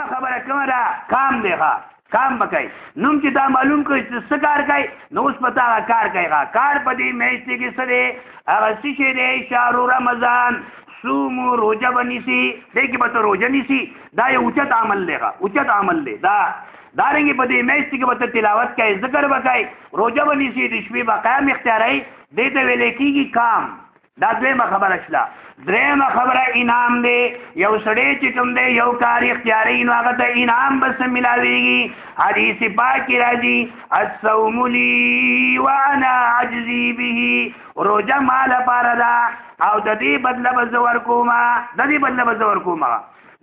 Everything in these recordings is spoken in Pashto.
درېیمه خبره کومه ده کام دی کام به کوي نوم چې تا معلوم کړي چې څه کار کوي نو اوس په تا هغه کار کوي کار په دې میاشتې کې څه دی هغه څه شی دی شهر رمضان صومو روژه به نیسي دی کې به ته روژه نیسي دا یو اوچت عمل دی اوچت عمل دی دارنګې په دې میاشتې کې به ته تلاوت کوي ذکر به کوي روژه به نیسي د شپې به قیام اختیاروي دې ته ویلی کېږي کام دا دویمه خبره شله درېیمه خبره انعام دی یو سړی چې کوم دی یو کار اختیاروي نو هغه ته انعام به څه میلاویږي حدیث پاک کې راځي الصوم لی وانا اجزي به روژه ما لپاره ده او د دې بدله به زه ورکومه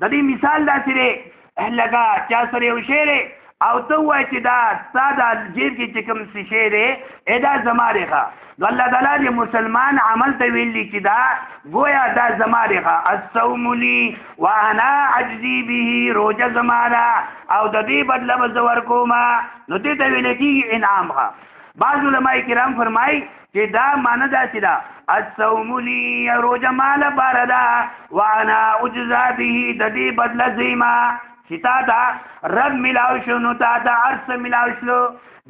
د دې مثال داسې دی لکه چا سره یو شی دی او ته ووایې چې دا ستا د جیب کې چې کوم څه شی دی دا زما دی نو الله تعالی د مسلمان عمل ته ویلي چې دا گویا دا زما دی الصوم لی وانا اجزي به روژه زما ده او د دې بدله به زه ورکومه نو دې ته ویلی کېږي انعام بعض علماء کرام فرمایي چې دا معنی داسې ده الصوم لی روژه ما لپاره ده وانا اجزا به د دې بدله زیمه چې تا ته رب ملاو شو نو تا ته هر څه ملاو شو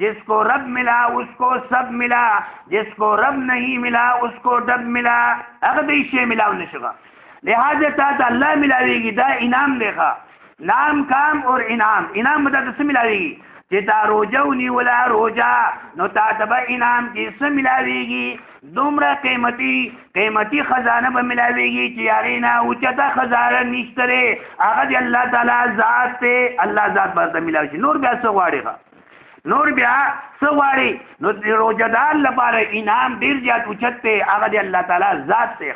جس کو رب ملا اس کو سب ملا جس کو رب نہیں ملا اس کو ڈب ملا هغه به شی ملاو نشوه لہذا تا ته الله ملاویږي دا انعام دی نام کام اور انعام به تا څه ملاویږي چې تا روژه ونیوله روژه نو تا ته به انعام کې څه ملاویږي دومره قیمتي خزانه به ملاویږي چې هغې نه اوچته خزانه نشته دی هغه د الله تعالی ذات دی الله ذات به ورته ملاوي شي نور بیا څه غواړي نو د روژهدار لپاره انعام ډېر زیات اوچت دی هغه د الله تعالی ذات دی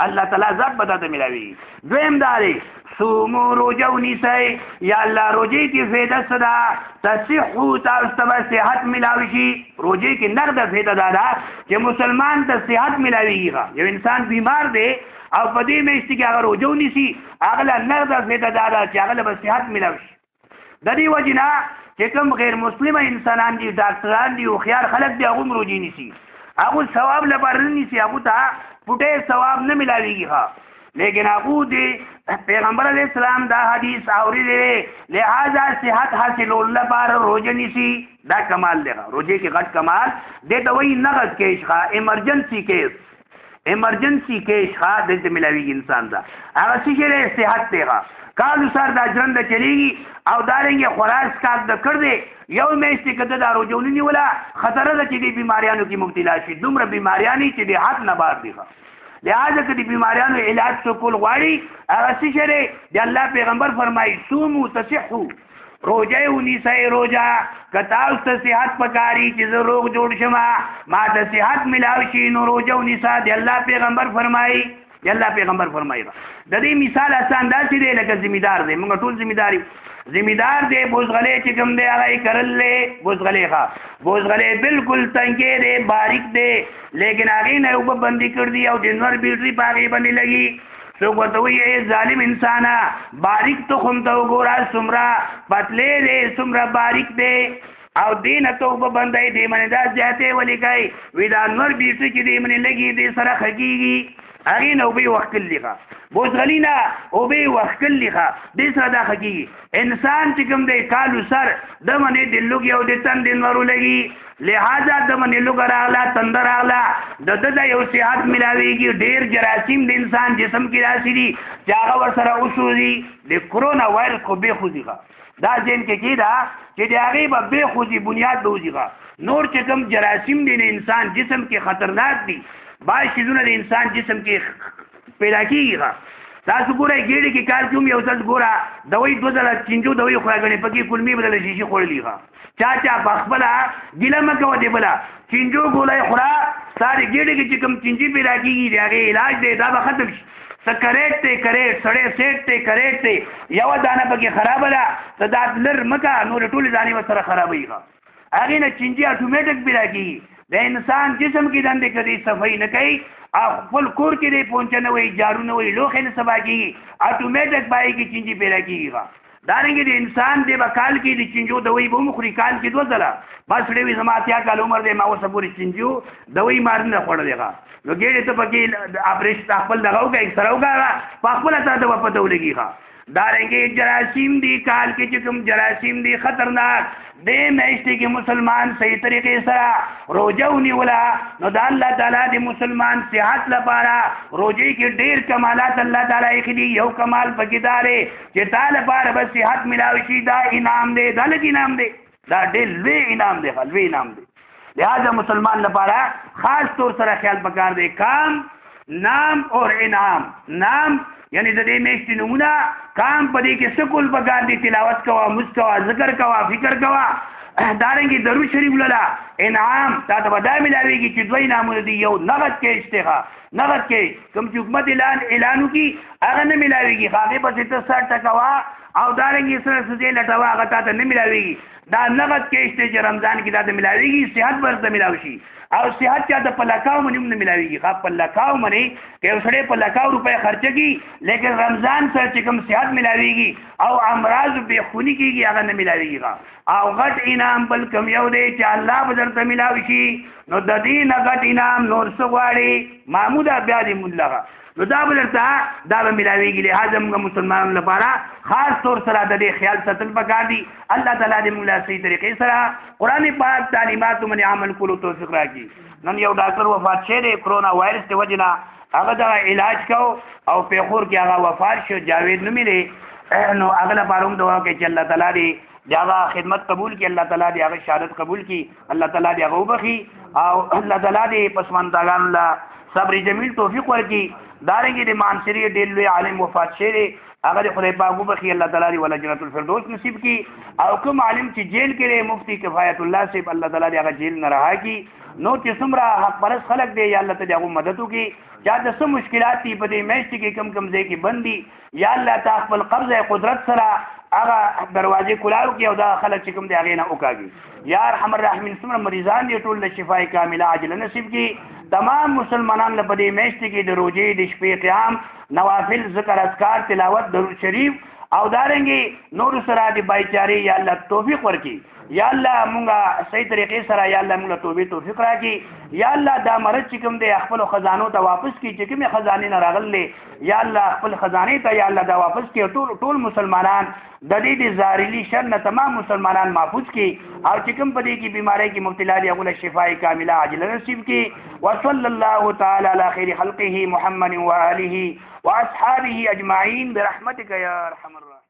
الله تعالی ذات به تا ته ملاوي دویم دا دی صومو روژه ونیسئ یا الله روژې کې فایده څه ده تصحو تاسو ته به صحت ملاوي شي روژې کې نغده فایده دا ده چې مسلمان ته صحت ملاویږي یو انسان بیمار دی او په دې میاشتې کې هغه روژه ونیسي هغه له نغده فایده دا ده چې هغه له به صحت ملاوي شي د دې وجې نه چې کوم غیر مسلمه انسانان دي ډاکټران دي هوښیار خلک دي هغه هم روژې نیسي هغه ثواب لپاره نه نیسي هغه ته پټې ثواب نه ملاویږي لیکن هغه دی پیغمبر علیہ السلام دا حدیث اوریدلی لہذا صحت حاصلولو لپاره روژه نیسي دا کمال دی روژې کې غټ کمال دې ته وایي نغد کیش ایمرجنسي کیس دلته ملاویږي انسان ته هغه څه شی صحت دی کالو سر دا ژرنده چلیږي او دارنګې خوراک سکاک د کړ دی یو میاشتې که ته دا روژه ونیوله خطره ده چې دې بیماریانو کې مبتلا شي دومره بیماریانې چې د حد نه بار دي لہذا که د بیماریانو علاج کول غواړي هغه څه شی دی د الله پیغمبر فرمایي صومو تصحو روژه ونیسئ روژه که تاسو ته صحت پکاري چې زه روغ جوړ شم ما ته صحت ملاو شي نو روژه ونیسه د الله پیغمبر فرمایي د دې مثال آسان داسې دی لکه ذمېدار دی موږ ټول ذمېدار دی بوزغلی چې کوم دی هغه یې کرل دی بوزغلی بالکل تنګې دی باریک دی لیکن هغې نه اوبه بندي کړ دي او د نور بیټري په هغې باندې لګي څوک ورته وایي ای ظالم انسانه باریک تخم ته وګوره څومره پتلی دی څومره باریک دی او دې نه ته اوبه بندوي دې باندې دا زیاتې ولې کوي وایي دا نور بیټري چې دې باندې لګي دې سره ښه کېږي هغې نه اوبه یې وښکلي بوزغلي نه اوبه یې وښکلي دې سره دا ښه کېږي انسان چې کوم دی کالو سر د باندې د لوږې او د تندې نورو لګي لہذا د باندې لوږه راغله تنده راغله د ده یو صحت ملاویږي ډېر جراثیم د انسان جسم کې داسې دي چې هغه ورسره وسوځي د کرونا وایرس خو بېخوځي دا ذهن کې کېده چې د هغې به بېخوځي بنیاد به وځي نور چې کوم جراثیم دي د انسان جسم کې خطرناک دي بعض شیزونه د انسان جسم کې پیدا کېږي تاسو ګورئ ګېډې کې کار کې هم یو څه ګوره دوی 2 ځله چینجو دوی خوړه ګڼې پکې کلمې بدله شیشې خوړلي چا په خپله ګیله مه کوه دې بله چینجو ګولی خوره ستا د ګېډې کې چې کوم چینجي پیدا کېږي د هغې علاج دی دا به ختم شي څه کریټ دی سړی سیټ دی کریټ دی یوه دانه پکې خرابه ده ته دا لر مه کوه نورې ټولې دانې به سره خرابوي هغې نه چینجي اټومیټک پیدا کېږي د انسان جسم کې دندې کدی صفائی نه کوي خپل کور کې دی پونچه نه وي جارو نه وي لوښې نه صفا کېږي اټومیټک پای کې چینجي پیدا کېږي دارنګې د انسان دی به کال کې د چینجو دوی به هم خوري کال کې 2 ځله بس ډېر وي زما 80 کال عمر دی ما اوسه پورې چینجو دوی مار نه خوړلی نو ګېډې ته پکې اپریشن خپل دغه وکړه اکسره وکړه په خپله تا ته به پته ولګي دارنګه جراثیم دی کال کې چې کوم جراثیم دی خطرناک دې میاشتې کې مسلمان صحیح طریقې سره روزه ونیولا نو د الله تعالی د مسلمان صحت لپاره روزه کې ډېر کمالات الله تعالی یې کړي. یو کمال پکې دارې چې تا لپاره به صحت ملاوي شي. دا انعام دی، دا لږ انعام دی، دا ډېر لوی انعام دی، لوی انعام دی. لہذا مسلمان لپاره خاص طور سره خیال پکار دی. کام، نام اور انعام. نام یعنی د دې میاشتې نمونه، کام په دې کې سکول پکار دی، تلاوت کوا، مز کوا، ذکر کوا، فکر کوا. دارنګه درود شریف للا. انعام تا ته ودا ملاويږي چې دوی نامونه دي. یو نغد کې اشتغا، نغد کې کوم چې حکومت اعلانو کی هغه نه ملاويږي، هغه په 60% وا او دارنګه سره سجې لټوا هغه تا ته نه ملاويږي. دا نغد کې اشته چې رمضان کې دا ته ملاويږي، صحت ورته ملاوي شي. او صحت چاته په لکاو منیم نه ملاويږي. خاص په لکاو منی کې وسړې په لکاو روپے خرچ کی، لیکن رمضان سره چې کوم صحت ملاويږي او امراض به خونی کیږي هغه نه ملاويږي. او غټ انعام بل کم یو دی چې الله بدرته ملاوي شي. نو د دې نه غټ انعام نور څه غواړي؟ محمود بیا دې مولا نو دا بدرته دا به ملاويږي. لہذا موږ مسلمانانو لپاره خاص طور سره د دې خیال ساتل پکار دي. الله تعالی دې موږ له صحیح طریقې سره قرآن پاک تعلیمات باندې عمل کولو توفیق راکړي. نن یو ډاکټر وفات شوی دی کرونا وایرس د وجې نه، هغه دغه علاج کو او پیښور کې هغه وفات شو، جاوید نومې دی. نو هغه لپاره هم دعا کوي چې الله تعالی دې هغه خدمت قبول کړي، الله تعالی دې هغه شهادت قبول کړي، الله تعالی دې هغه وبخي او الله تعالی دې پسماندګانو له صبر جمیل توفیق ورکړي. دارنګه د مانسری ډېر لوی عالم وفات شوی دی، هغه د خدای پاک وبخي، الله تعالی دې ول جنت الفردوس نصیب کړي. او کوم عالم چې جیل کې دی مفتی کفایت الله صاحب، الله تعالی دې هغه جیل نه رها کړي. نو چې څومره حق پرست خلک دی یا الله ته دې هغه مدد وکړي. چا د څه مشکلات دي په دې میاشت کې کم کم ځای کې بندي، یا الله تا خپل قبضه قدرت سره هغه دروازې کلاو کې او دا خلک چې کوم دی هغې نه وکاږي. یا ارحم الراحمین څومره مریضان دي ټول د شفای کامله عاجله نصیب کړي. تمام مسلمانان له په دې میاشت کې د روزې، د شپې قیام، نوافل، ذکر، اذکار، تلاوت، درود شریف او دارنګه نور سره د بایچاري یا الله توفیق ورکړي. یا الله مونږه صحیح طریقې سره یا الله مونږ توفیق راکړي. یا الله دا مرض چې کوم دی خپل خزانو ته واپس کړي چې کومې خزانې نه راغلې، یا الله خپل خزانې ته یا الله دا واپس کړي. ټول مسلمانان د دې د زاهري شر نه تمام مسلمانان محفوظ کړي او چې کوم په دې کې بیماری کې مبتلا دي هغه له شفای کامله عاجله نصیب کړي. وصلی الله تعالی علی خیر خلقه محمد و آله و اصحابه اجمعین برحمتک یا ارحم الراحمین.